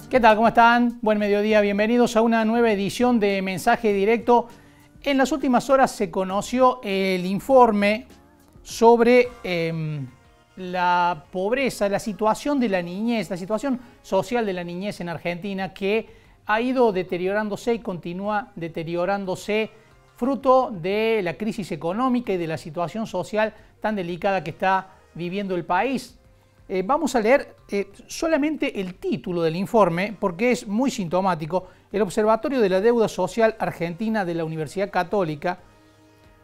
¿Qué tal? ¿Cómo están? Buen mediodía, bienvenidos a una nueva edición de Mensaje Directo. En las últimas horas se conoció el informe sobre la pobreza, la situación de la niñez, la situación social de la niñez en Argentina, que ha ido deteriorándose y continúa deteriorándose fruto de la crisis económica y de la situación social tan delicada que está viviendo el país. Vamos a leer solamente el título del informe porque es muy sintomático. El Observatorio de la Deuda Social Argentina de la Universidad Católica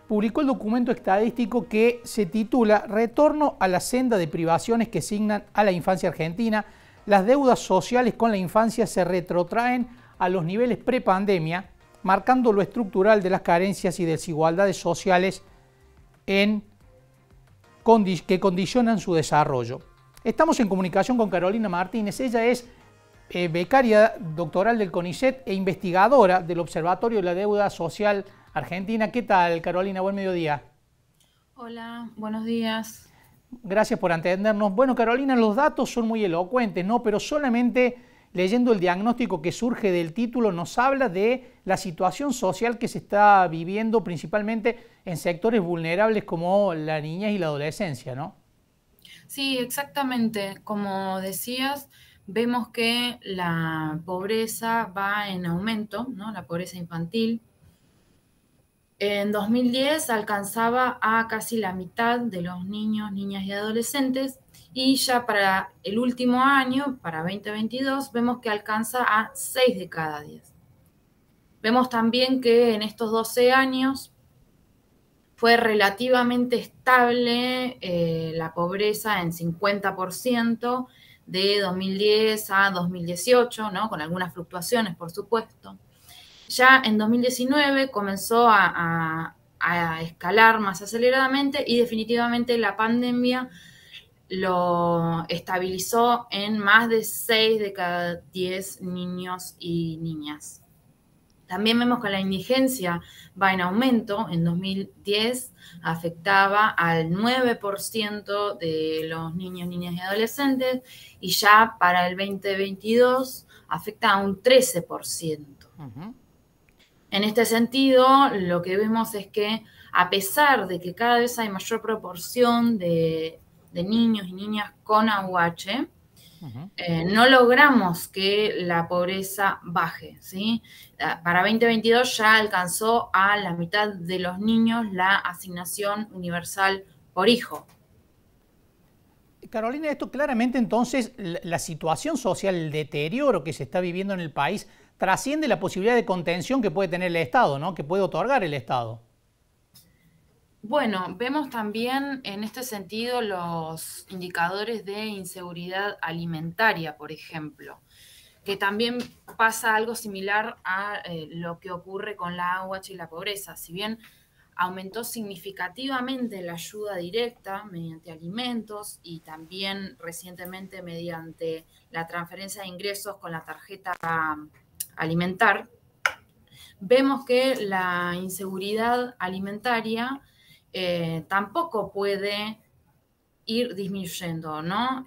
publicó el documento estadístico que se titula Retorno a la senda de privaciones que signan a la infancia argentina. Las deudas sociales con la infancia se retrotraen a los niveles prepandemia, marcando lo estructural de las carencias y desigualdades sociales que condicionan su desarrollo. Estamos en comunicación con Carolina Martínez. Ella es becaria doctoral del CONICET e investigadora del Observatorio de la Deuda Social Argentina. ¿Qué tal, Carolina? Buen mediodía. Hola, buenos días. Gracias por atendernos. Bueno, Carolina, los datos son muy elocuentes, ¿no? Pero solamente leyendo el diagnóstico que surge del título nos habla de la situación social que se está viviendo principalmente en sectores vulnerables como la niñez y la adolescencia, ¿no? Sí, exactamente. Como decías, vemos que la pobreza va en aumento, ¿no? La pobreza infantil. En 2010 alcanzaba a casi la mitad de los niños, niñas y adolescentes, y ya para el último año, para 2022, vemos que alcanza a 6 de cada 10. Vemos también que en estos 12 años fue relativamente estable la pobreza en 50% de 2010 a 2018, ¿no? Con algunas fluctuaciones, por supuesto. Ya en 2019 comenzó a escalar más aceleradamente y definitivamente la pandemia lo estabilizó en más de 6 de cada 10 niños y niñas. También vemos que la indigencia va en aumento. En 2010 afectaba al 9% de los niños, niñas y adolescentes y ya para el 2022 afecta a un 13%. En este sentido, lo que vemos es que a pesar de que cada vez hay mayor proporción de niños y niñas con AUH, no logramos que la pobreza baje, ¿sí? Para 2022 ya alcanzó a la mitad de los niños la asignación universal por hijo. Carolina, esto claramente entonces la situación social, el deterioro que se está viviendo en el país trasciende la posibilidad de contención que puede tener el Estado, ¿no? Que puede otorgar el Estado. Bueno, vemos también en este sentido los indicadores de inseguridad alimentaria, por ejemplo, que también pasa algo similar a lo que ocurre con la AUH y la pobreza. Si bien aumentó significativamente la ayuda directa mediante alimentos y también recientemente mediante la transferencia de ingresos con la tarjeta alimentar, vemos que la inseguridad alimentaria tampoco puede ir disminuyendo, ¿no?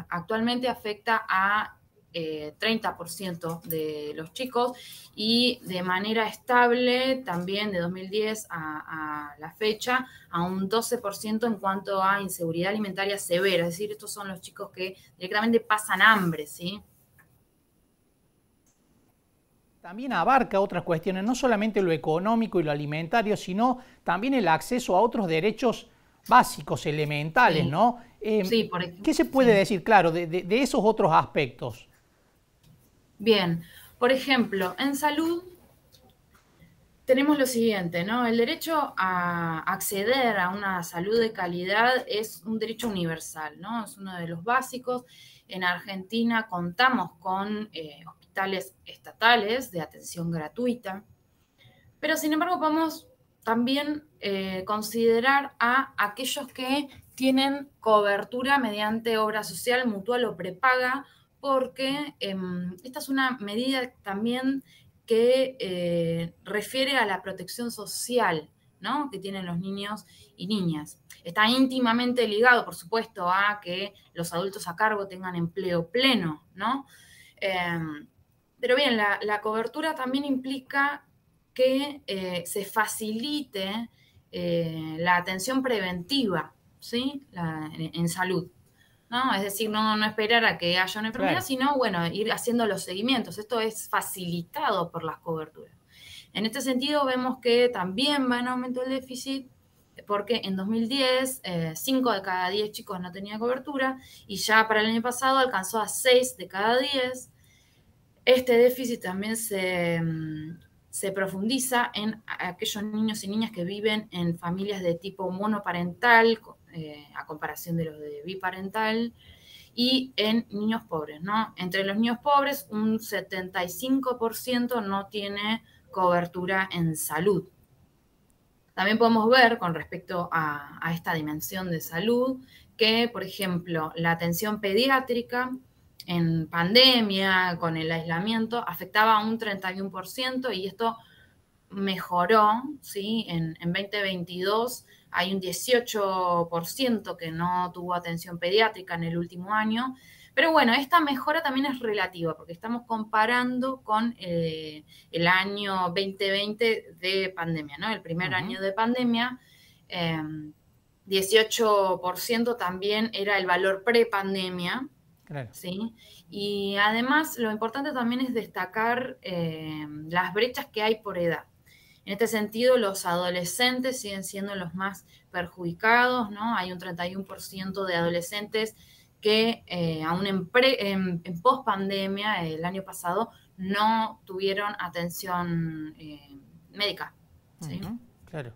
Actualmente afecta a 30% de los chicos y de manera estable también de 2010 a la fecha a un 12% en cuanto a inseguridad alimentaria severa, es decir, estos son los chicos que directamente pasan hambre, ¿sí? También abarca otras cuestiones, no solamente lo económico y lo alimentario, sino también el acceso a otros derechos básicos, elementales, Sí, ¿no? sí, por ejemplo, ¿Qué se puede sí. decir, claro, de esos otros aspectos? Bien, por ejemplo, en salud tenemos lo siguiente, ¿no? El derecho a acceder a una salud de calidad es un derecho universal, ¿no? Es uno de los básicos. En Argentina contamos con hospitales estatales de atención gratuita, pero sin embargo podemos también considerar a aquellos que tienen cobertura mediante obra social, mutual o prepaga, porque esta es una medida también que refiere a la protección social, ¿no? Que tienen los niños y niñas. Está íntimamente ligado, por supuesto, a que los adultos a cargo tengan empleo pleno, ¿no? Pero bien, la cobertura también implica que se facilite la atención preventiva, ¿sí? En salud, ¿no? Es decir, no esperar a que haya una enfermedad, Claro. sino, bueno, ir haciendo los seguimientos. Esto es facilitado por las coberturas. En este sentido, vemos que también va en aumento el déficit, porque en 2010, 5 de cada 10 chicos no tenían cobertura, y ya para el año pasado alcanzó a 6 de cada 10. Este déficit también se profundiza en aquellos niños y niñas que viven en familias de tipo monoparental, a comparación de los de biparental, y en niños pobres, ¿no? Entre los niños pobres, un 75% no tiene cobertura en salud. También podemos ver, con respecto a esta dimensión de salud, que, por ejemplo, la atención pediátrica en pandemia, con el aislamiento, afectaba a un 31% y esto mejoró, ¿sí? En 2022 hay un 18% que no tuvo atención pediátrica en el último año. Pero bueno, esta mejora también es relativa porque estamos comparando con el año 2020 de pandemia, ¿no? El primer año de pandemia, 18% también era el valor prepandemia. Claro. ¿Sí? Y además lo importante también es destacar las brechas que hay por edad. En este sentido, los adolescentes siguen siendo los más perjudicados, ¿no? Hay un 31% de adolescentes que aún en post-pandemia, el año pasado, no tuvieron atención médica. ¿Sí? Claro.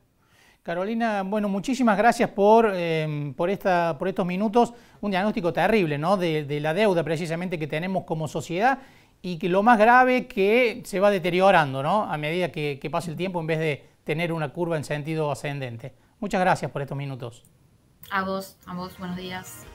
Carolina, bueno, muchísimas gracias por estos minutos. Un diagnóstico terrible, ¿no? De la deuda precisamente que tenemos como sociedad y que lo más grave que se va deteriorando, ¿no? A medida que pasa el tiempo en vez de tener una curva en sentido ascendente. Muchas gracias por estos minutos. A vos, buenos días.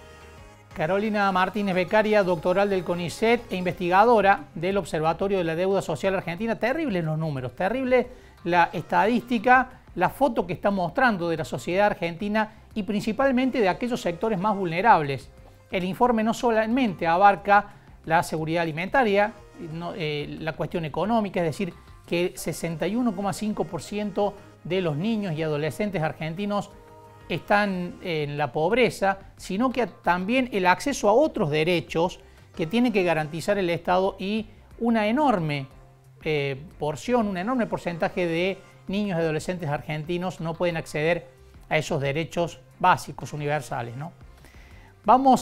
Carolina Martínez, becaria doctoral del CONICET e investigadora del Observatorio de la Deuda Social Argentina. Terribles los números, terrible la estadística, la foto que está mostrando de la sociedad argentina y principalmente de aquellos sectores más vulnerables. El informe no solamente abarca la seguridad alimentaria, la cuestión económica, es decir, que 61,5% de los niños y adolescentes argentinos están en la pobreza, sino que también el acceso a otros derechos que tiene que garantizar el Estado y una enorme porción, un enorme porcentaje de niños y adolescentes argentinos no pueden acceder a esos derechos básicos, universales, ¿no? Vamos